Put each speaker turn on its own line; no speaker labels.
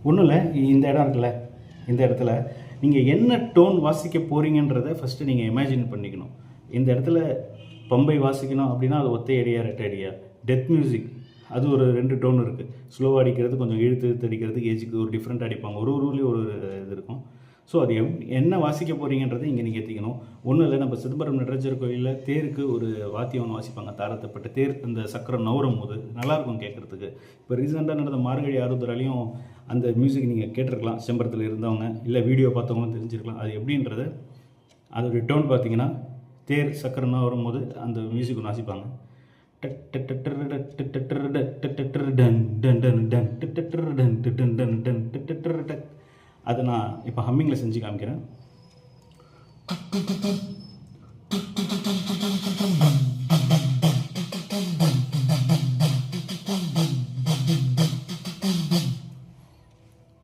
ஒன்றும் இல்லை, இந்த இடம் இருக்குல்ல, இந்த இடத்துல நீங்கள் என்ன டோன் வாசிக்க போகிறீங்கன்றதை ஃபஸ்ட்டு நீங்கள் இமேஜின் பண்ணிக்கணும். இந்த இடத்துல பம்பை வாசிக்கணும் அப்படின்னா அது ஒத்தை அடியா ரெட்டை அடியா. டெத் மியூசிக் அது ஒரு 2 டோன் இருக்குது. ஸ்லோவாக அடிக்கிறது, கொஞ்சம் இழுத்து அடிக்கிறது, ஏஜுக்கு ஒரு டிஃப்ரெண்ட் அடிப்பாங்க. ஒரு ஊர்லேயும் ஒரு இது இருக்கும். ஸோ அது என்ன வாசிக்க போகிறீங்கன்றதை இங்கே நீங்கள் ஏற்றிக்கணும். ஒன்றும் இல்லை, நம்ம சிதம்பரம் நடராஜர் கோயிலில் தேருக்கு ஒரு வாத்தியம் ஒன்று வாசிப்பாங்க, தாரத்தைப்பட்டு தேர் அந்த சக்கரம் நவரும் போது நல்லாயிருக்கும் கேட்குறதுக்கு. இப்போ ரீசெண்டாக நடந்த மார்கழி ஆருத்ராலையும் அந்த மியூசிக் நீங்கள் கேட்டிருக்கலாம், செம்பரத்தில் இருந்தவங்க இல்லை வீடியோ பார்த்தவங்களும் தெரிஞ்சிருக்கலாம். அது எப்படின்றது, அதோடைய டோன் பார்த்தீங்கன்னா தேர் சக்கரம் நவரும் போது அந்த மியூசிக் ஒன்று வாசிப்பாங்க. அதை நான் இப்போ ஹம்மிங்கில் செஞ்சு காமிக்கிறேன்.